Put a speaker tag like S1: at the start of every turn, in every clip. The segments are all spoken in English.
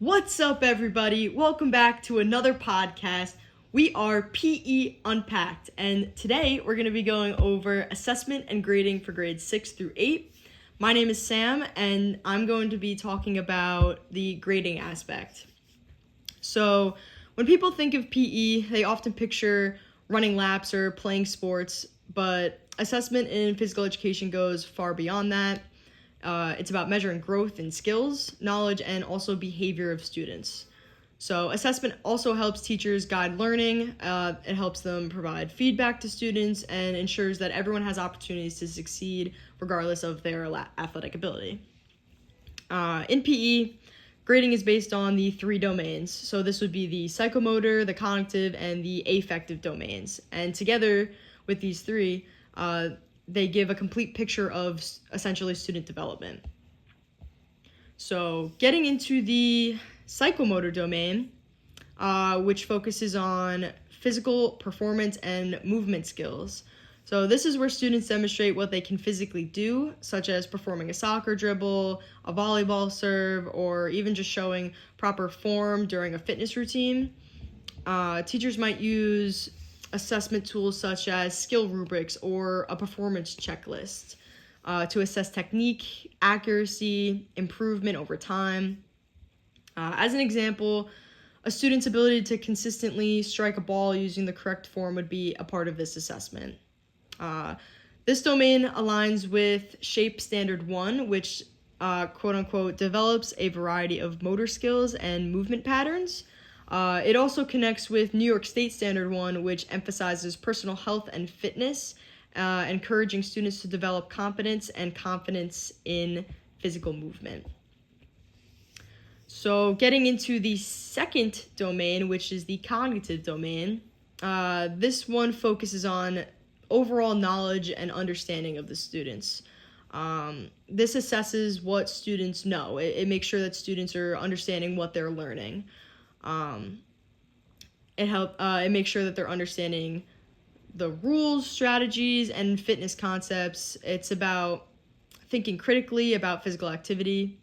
S1: What's up, everybody? Welcome back to another podcast. We are PE Unpacked, and today we're going to be going over assessment and grading for grades 6 through 8. My name is Sam, and I'm going to be talking about the grading aspect. So, when people think of PE, they often picture running laps or playing sports, but assessment in physical education goes far beyond that. It's about measuring growth in skills, knowledge, and also behavior of students. So assessment also helps teachers guide learning. It helps them provide feedback to students and ensures that everyone has opportunities to succeed regardless of their athletic ability. In PE, grading is based on the 3 domains. So this would be the psychomotor, the cognitive, and the affective domains. And together with these 3, they give a complete picture of essentially student development. So getting into the psychomotor domain, which focuses on physical performance and movement skills. So this is where students demonstrate what they can physically do, such as performing a soccer dribble, a volleyball serve, or even just showing proper form during a fitness routine. Teachers might use assessment tools such as skill rubrics or a performance checklist to assess technique, accuracy, improvement over time. As an example, a student's ability to consistently strike a ball using the correct form would be a part of this assessment. This domain aligns with SHAPE Standard 1, which quote-unquote develops a variety of motor skills and movement patterns. It also connects with New York State Standard 1, which emphasizes personal health and fitness, encouraging students to develop competence and confidence in physical movement. So getting into the second domain, which is the cognitive domain, this one focuses on overall knowledge and understanding of the students. This assesses what students know. It makes sure that students are understanding what they're learning. It makes sure that they're understanding the rules, strategies, and fitness concepts. It's about thinking critically about physical activity.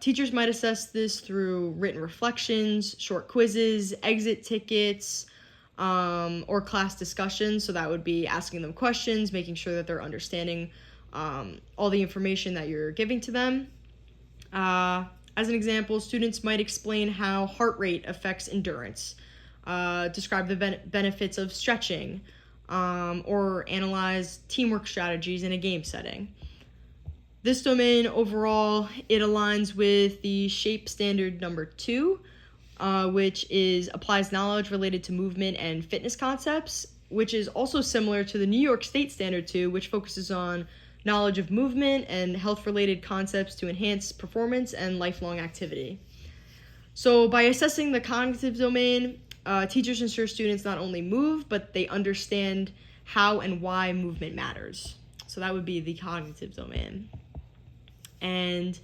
S1: Teachers might assess this through written reflections, short quizzes, exit tickets, or class discussions. So that would be asking them questions, making sure that they're understanding all the information that you're giving to them. As an example, students might explain how heart rate affects endurance, describe the benefits of stretching, or analyze teamwork strategies in a game setting. This domain overall, it aligns with the SHAPE Standard number 2, which applies knowledge related to movement and fitness concepts, which is also similar to the New York State Standard 2, which focuses on knowledge of movement and health-related concepts to enhance performance and lifelong activity. So by assessing the cognitive domain, teachers ensure students not only move, but they understand how and why movement matters. So that would be the cognitive domain. And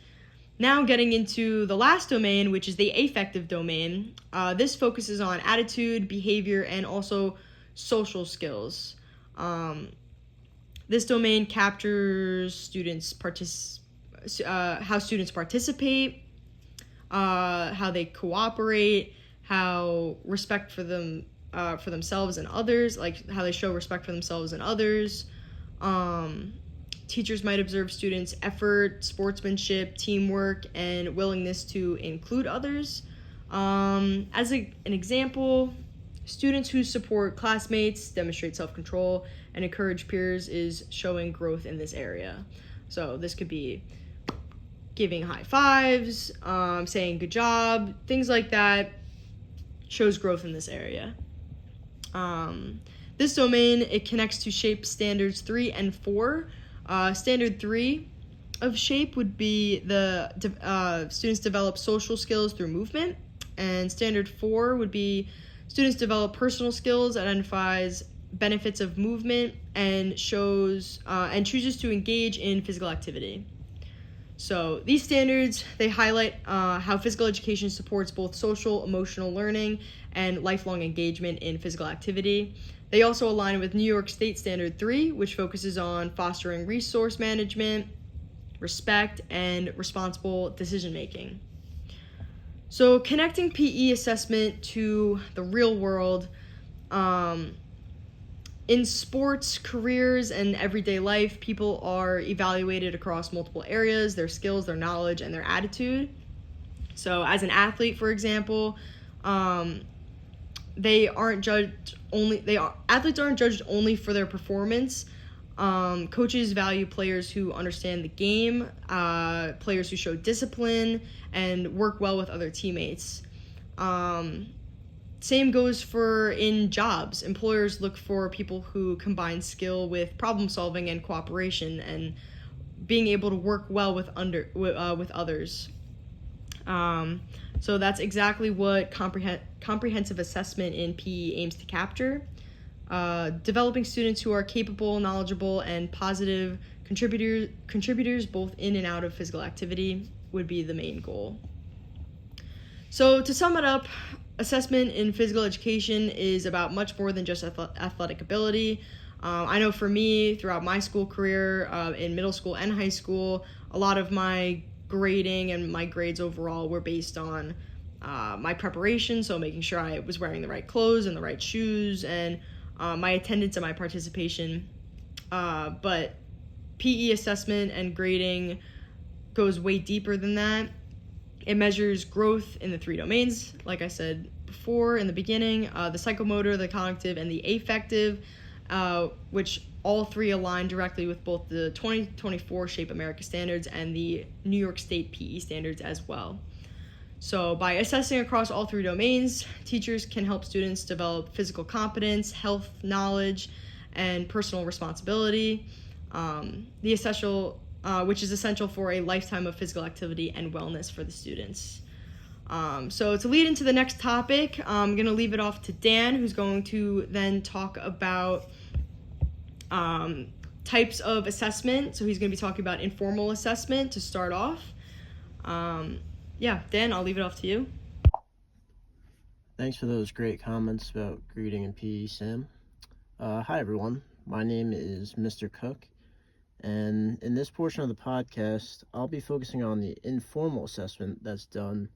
S1: now getting into the last domain, which is the affective domain. This focuses on attitude, behavior, and also social skills. This domain captures how students participate, how they cooperate, how respect for themselves and others, like how they show respect for themselves and others. Teachers might observe students' effort, sportsmanship, teamwork, and willingness to include others. As an example, students who support classmates, demonstrate self-control, and encourage peers is showing growth in this area. So this could be giving high fives, saying good job, things like that shows growth in this area. This domain, it connects to SHAPE Standards 3 and 4. Standard 3 of SHAPE would be the students develop social skills through movement, and Standard 4 would be students develop personal skills, identifies benefits of movement, and chooses to engage in physical activity. So these standards, they highlight how physical education supports both social, emotional learning, and lifelong engagement in physical activity. They also align with New York State Standard 3, which focuses on fostering resource management, respect, and responsible decision-making. So connecting PE assessment to the real world, in sports, careers, and everyday life, people are evaluated across multiple areas: their skills, their knowledge, and their attitude. So as an athlete, for example, they aren't judged only athletes aren't judged only for their performance. Coaches value players who understand the game, players who show discipline and work well with other teammates. Same goes for in jobs. Employers look for people who combine skill with problem solving and cooperation, and being able to work well with others. So that's exactly what comprehensive assessment in PE aims to capture. Developing students who are capable, knowledgeable, and positive contributors both in and out of physical activity would be the main goal. So to sum it up, assessment in physical education is about much more than just athletic ability. I know for me, throughout my school career, in middle school and high school, a lot of my grading and my grades overall were based on my preparation, so making sure I was wearing the right clothes and the right shoes, and my attendance and my participation. But PE assessment and grading goes way deeper than that. It measures growth in the 3 domains, like I said before in the beginning: the psychomotor, the cognitive, and the affective, which all 3 align directly with both the 2024 Shape America standards and the New York State PE standards as well. So by assessing across all 3 domains, teachers can help students develop physical competence, health knowledge, and personal responsibility, which is essential for a lifetime of physical activity and wellness for the students. So to lead into the next topic, I'm going to leave it off to Dan, who's going to then talk about types of assessment. So he's going to be talking about informal assessment to start off. Dan, I'll leave it off to you.
S2: Thanks for those great comments about grading and PE, Sam. Hi, everyone. My name is Mr. Cook, and in this portion of the podcast, I'll be focusing on the informal assessment that's done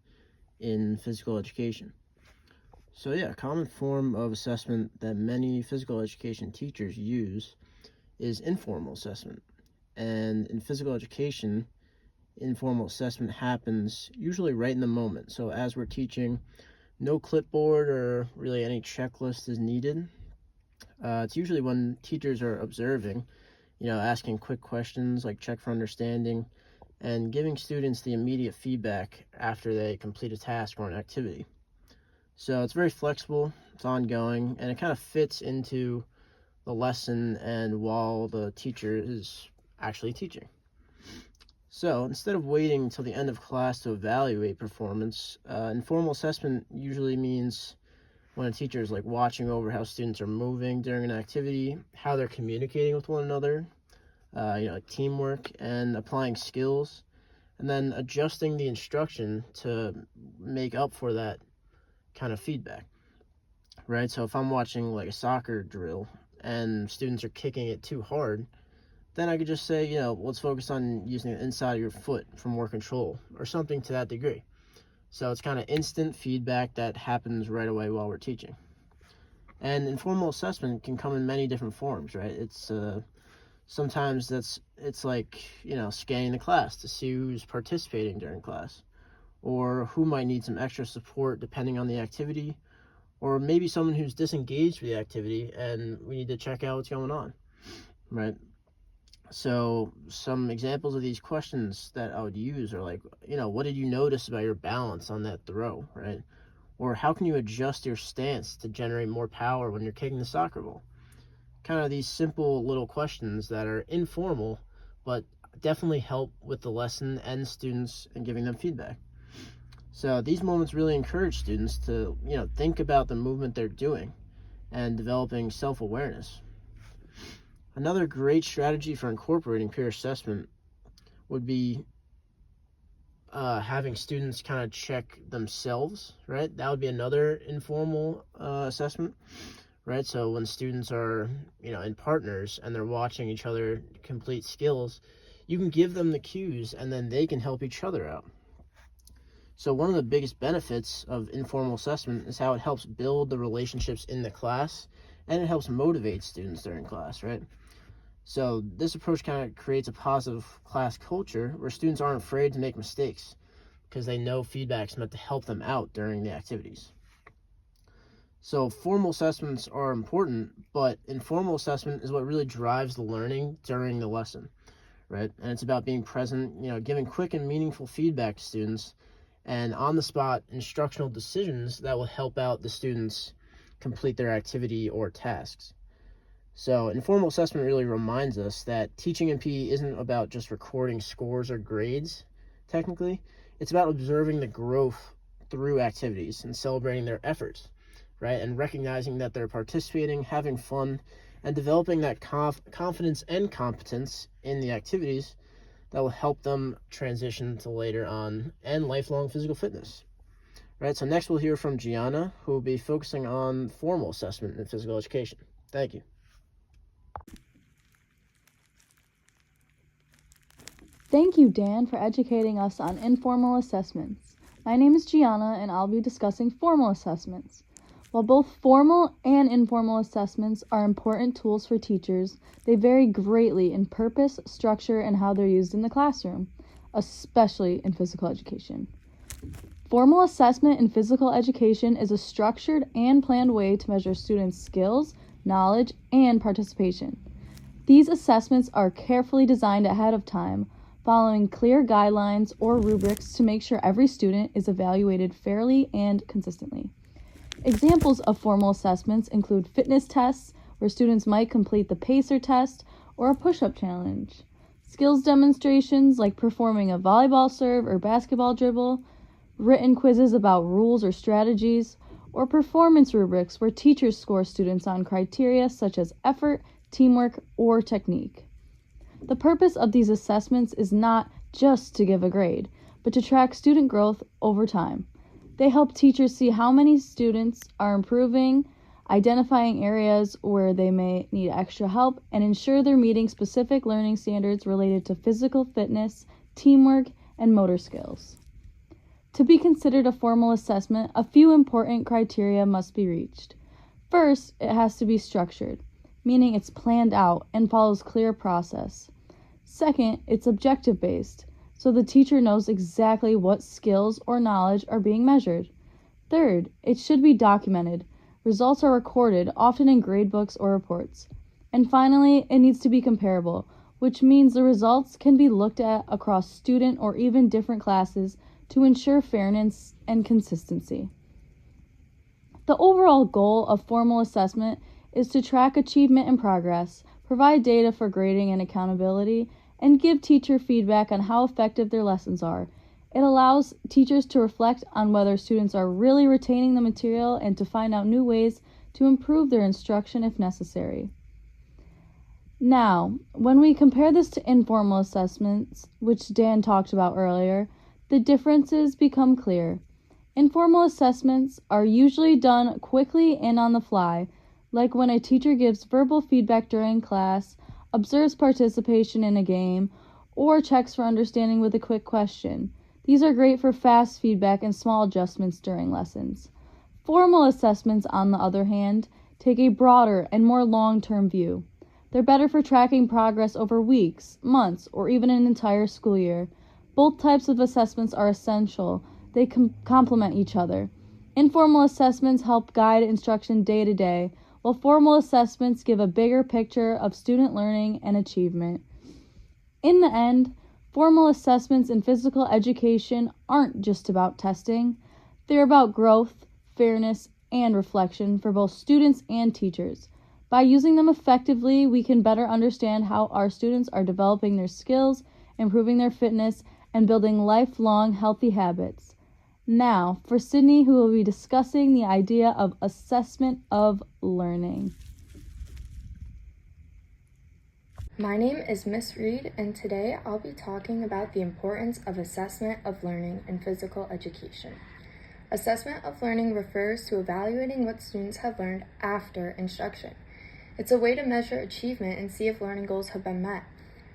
S2: in physical education. So a common form of assessment that many physical education teachers use is informal assessment. And in physical education, informal assessment happens usually right in the moment. So as we're teaching, no clipboard or really any checklist is needed. It's usually when teachers are observing, asking quick questions like check for understanding, and giving students the immediate feedback after they complete a task or an activity. So it's very flexible, it's ongoing, and it kind of fits into the lesson and while the teacher is actually teaching. So instead of waiting until the end of class to evaluate performance, informal assessment usually means when a teacher is watching over how students are moving during an activity, how they're communicating with one another, teamwork, and applying skills, and then adjusting the instruction to make up for that kind of feedback, right? So if I'm watching a soccer drill and students are kicking it too hard, then I could just say, let's focus on using the inside of your foot for more control, or something to that degree. So it's kind of instant feedback that happens right away while we're teaching. And informal assessment can come in many different forms, right? It's sometimes it's like, scanning the class to see who's participating during class, or who might need some extra support depending on the activity, or maybe someone who's disengaged with the activity and we need to check out what's going on, right? So some examples of these questions that I would use are what did you notice about your balance on that throw, right? Or how can you adjust your stance to generate more power when you're kicking the soccer ball? Kind of these simple little questions that are informal, but definitely help with the lesson and students and giving them feedback. So these moments really encourage students to, think about the movement they're doing and developing self-awareness. Another great strategy for incorporating peer assessment would be having students kind of check themselves, right? That would be another informal assessment, right? So when students are, in partners and they're watching each other complete skills, you can give them the cues and then they can help each other out. So one of the biggest benefits of informal assessment is how it helps build the relationships in the class, and it helps motivate students during class, right? So this approach kind of creates a positive class culture where students aren't afraid to make mistakes because they know feedback is meant to help them out during the activities. So formal assessments are important, but informal assessment is what really drives the learning during the lesson, right? And it's about being present, giving quick and meaningful feedback to students, and on-the-spot instructional decisions that will help out the students complete their activity or tasks. So informal assessment really reminds us that teaching in PE isn't about just recording scores or grades, technically. It's about observing the growth through activities and celebrating their efforts, right? And recognizing that they're participating, having fun, and developing that confidence and competence in the activities that will help them transition to later on and lifelong physical fitness. Right, so next we'll hear from Gianna, who will be focusing on formal assessment in physical education. Thank you.
S3: Thank you, Dan, for educating us on informal assessments. My name is Gianna, and I'll be discussing formal assessments. While both formal and informal assessments are important tools for teachers, they vary greatly in purpose, structure, and how they're used in the classroom, especially in physical education. Formal assessment in physical education is a structured and planned way to measure students' skills, knowledge, and participation. These assessments are carefully designed ahead of time, following clear guidelines or rubrics to make sure every student is evaluated fairly and consistently. Examples of formal assessments include fitness tests, where students might complete the pacer test or a push-up challenge, skills demonstrations like performing a volleyball serve or basketball dribble, written quizzes about rules or strategies, or performance rubrics where teachers score students on criteria such as effort, teamwork, or technique. The purpose of these assessments is not just to give a grade, but to track student growth over time. They help teachers see how many students are improving, identifying areas where they may need extra help, and ensure they're meeting specific learning standards related to physical fitness, teamwork, and motor skills. To be considered a formal assessment, a few important criteria must be reached. First, it has to be structured, meaning it's planned out and follows clear process. Second, it's objective-based, so the teacher knows exactly what skills or knowledge are being measured. Third, it should be documented. Results are recorded, often in gradebooks or reports. And finally, it needs to be comparable, which means the results can be looked at across student or even different classes to ensure fairness and consistency. The overall goal of formal assessment is to track achievement and progress, provide data for grading and accountability, and give teacher feedback on how effective their lessons are. It allows teachers to reflect on whether students are really retaining the material and to find out new ways to improve their instruction if necessary. Now, when we compare this to informal assessments, which Dan talked about earlier, the differences become clear. Informal assessments are usually done quickly and on the fly, like when a teacher gives verbal feedback during class, observes participation in a game, or checks for understanding with a quick question. These are great for fast feedback and small adjustments during lessons. Formal assessments, on the other hand, take a broader and more long-term view. They're better for tracking progress over weeks, months, or even an entire school year. Both types of assessments are essential. They complement each other. Informal assessments help guide instruction day to day, while formal assessments give a bigger picture of student learning and achievement. In the end, formal assessments in physical education aren't just about testing. They're about growth, fairness, and reflection for both students and teachers. By using them effectively, we can better understand how our students are developing their skills, improving their fitness, and building lifelong healthy habits. Now, for Sydney, who will be discussing the idea of assessment of learning.
S4: My name is Miss Reed, and today I'll be talking about the importance of assessment of learning in physical education. Assessment of learning refers to evaluating what students have learned after instruction. It's a way to measure achievement and see if learning goals have been met.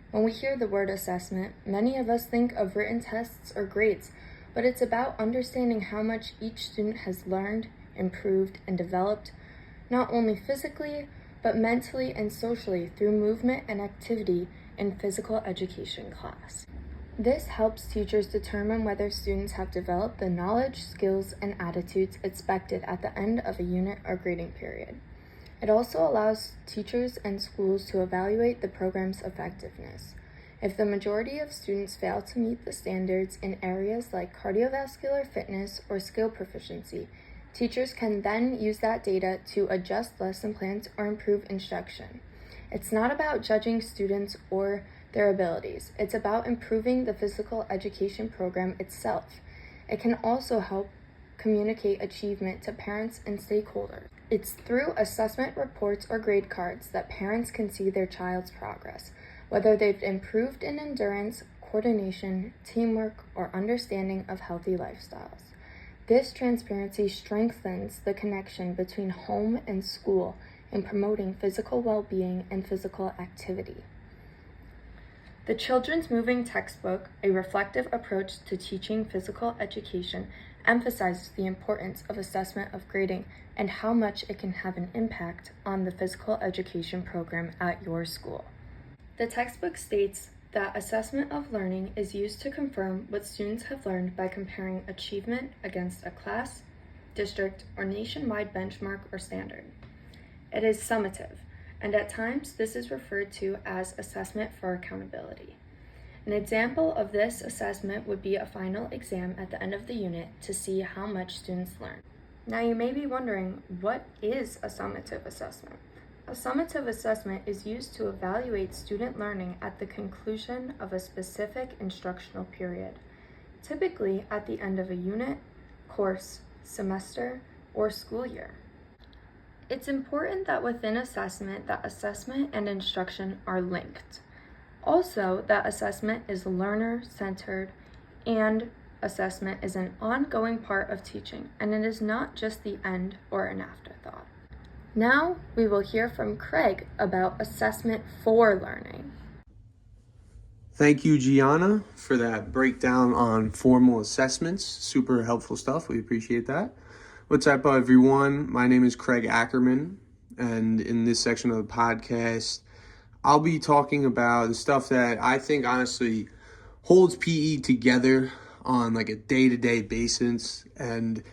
S4: When we hear the word assessment, many of us think of written tests or grades, but it's about understanding how much each student has learned, improved, and developed, not only physically, but mentally and socially through movement and activity in physical education class. This helps teachers determine whether students have developed the knowledge, skills, and attitudes expected at the end of a unit or grading period. It also allows teachers and schools to evaluate the program's effectiveness. If the majority of students fail to meet the standards in areas like cardiovascular fitness or skill proficiency, teachers can then use that data to adjust lesson plans or improve instruction. It's not about judging students or their abilities. It's about improving the physical education program itself. It can also help communicate achievement to parents and stakeholders. It's through assessment reports or grade cards that parents can see their child's progress, whether they've improved in endurance, coordination, teamwork, or understanding of healthy lifestyles. This transparency strengthens the connection between home and school in promoting physical well-being and physical activity. The Children's Moving Textbook, A Reflective Approach to Teaching Physical Education, emphasizes the importance of assessment of grading and how much it can have an impact on the physical education program at your school. The textbook states that assessment of learning is used to confirm what students have learned by comparing achievement against a class, district, or nationwide benchmark or standard. It is summative, and at times this is referred to as assessment for accountability. An example of this assessment would be a final exam at the end of the unit to see how much students learn. Now you may be wondering, what is a summative assessment? A summative assessment is used to evaluate student learning at the conclusion of a specific instructional period, typically at the end of a unit, course, semester, or school year. It's important that within assessment that assessment and instruction are linked. Also, that assessment is learner-centered and assessment is an ongoing part of teaching, and it is not just the end or an afterthought. Now, we will hear from Craig about assessment for learning.
S5: Thank you, Gianna, for that breakdown on formal assessments. Super helpful stuff. We appreciate that. What's up, everyone? My name is Craig Ackerman, and in this section of the podcast, I'll be talking about the stuff that I think honestly holds PE together on like a day-to-day basis, and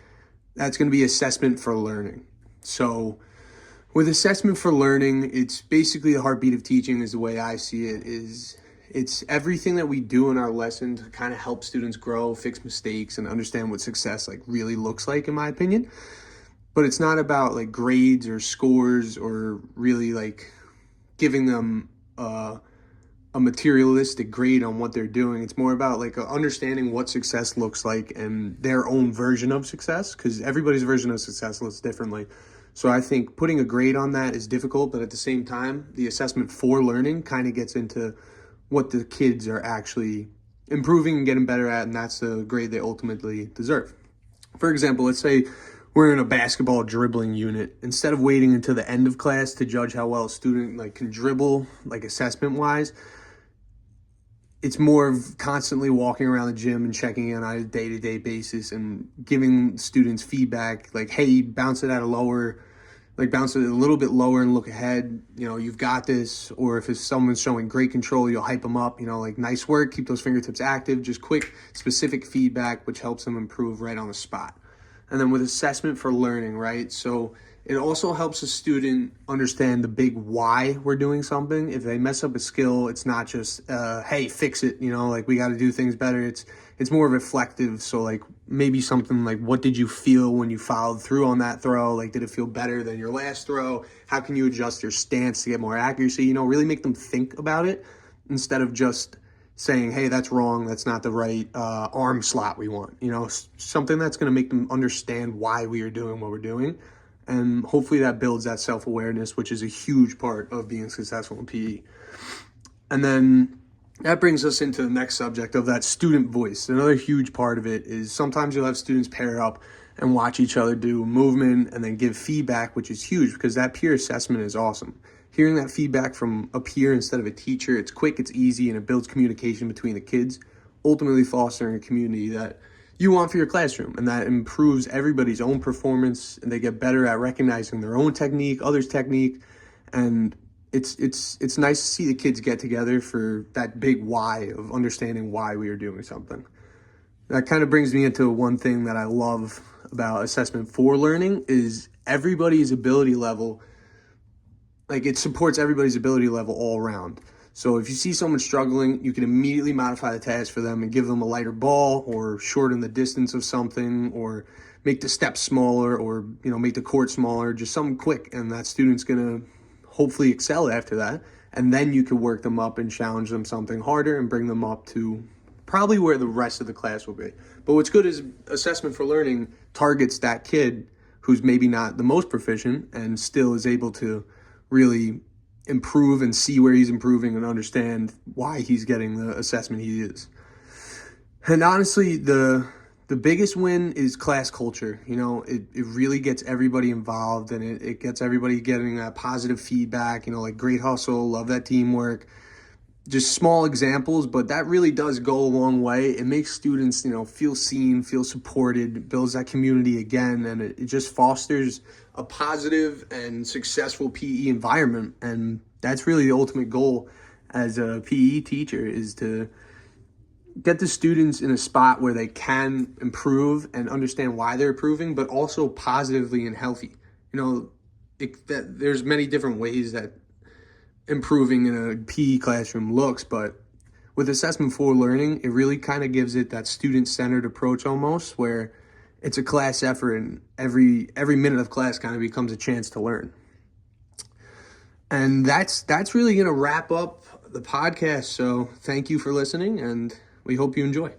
S5: that's going to be assessment for learning. So with assessment for learning, it's basically the heartbeat of teaching is the way I see it. It's everything that we do in our lesson to kind of help students grow, fix mistakes, and understand what success like really looks like, in my opinion. But it's not about like grades or scores or really like giving them a materialistic grade on what they're doing. It's more about like understanding what success looks like and their own version of success, because everybody's version of success looks differently. So I think putting a grade on that is difficult, but at the same time, the assessment for learning kind of gets into what the kids are actually improving and getting better at, and that's the grade they ultimately deserve. For example, let's say we're in a basketball dribbling unit. Instead of waiting until the end of class to judge how well a student like can dribble, like assessment-wise, it's more of constantly walking around the gym and checking in on a day-to-day basis and giving students feedback like, hey, bounce it at a lower, like bounce it a little bit lower and look ahead, you know, you've got this. Or if someone's showing great control, you'll hype them up, you know, like nice work, keep those fingertips active, just quick, specific feedback, which helps them improve right on the spot. And then with assessment for learning, right? So it also helps a student understand the big why we're doing something. If they mess up a skill, it's not just, hey, fix it, you know, like we got to do things better. It's more reflective. So like maybe something like, what did you feel when you followed through on that throw? Like, did it feel better than your last throw? How can you adjust your stance to get more accuracy? You know, really make them think about it instead of just saying, hey, that's wrong. That's not the right arm slot we want. You know, something that's going to make them understand why we are doing what we're doing. And hopefully that builds that self-awareness, which is a huge part of being successful in PE. And then that brings us into the next subject of that student voice. Another huge part of it is sometimes you'll have students pair up and watch each other do movement and then give feedback, which is huge because that peer assessment is awesome. Hearing that feedback from a peer instead of a teacher, it's quick, it's easy, and it builds communication between the kids, ultimately fostering a community that you want for your classroom, and that improves everybody's own performance, and they get better at recognizing their own technique, others' technique, and it's nice to see the kids get together for that big why of understanding why we are doing something. That kind of brings me into one thing that I love about assessment for learning is everybody's ability level. Like, it supports everybody's ability level all around. So if you see someone struggling, you can immediately modify the task for them and give them a lighter ball, or shorten the distance of something, or make the steps smaller, or make the court smaller, just something quick, and that student's gonna hopefully excel after that. And then you can work them up and challenge them something harder and bring them up to probably where the rest of the class will be. But what's good is assessment for learning targets that kid who's maybe not the most proficient and still is able to really improve and see where he's improving and understand why he's getting the assessment he is. And honestly, the biggest win is class culture. It really gets everybody involved, and it gets everybody getting that positive feedback, like great hustle, love that teamwork. Just small examples, but that really does go a long way. It makes students, feel seen, feel supported, builds that community again, and it just fosters a positive and successful PE environment. And that's really the ultimate goal as a PE teacher, is to get the students in a spot where they can improve and understand why they're improving, but also positively and healthy. There's many different ways that improving in a PE classroom looks, but with assessment for learning, it really kind of gives it that student-centered approach almost, where it's a class effort and every minute of class kind of becomes a chance to learn. And that's really going to wrap up the podcast. So thank you for listening, and we hope you enjoy.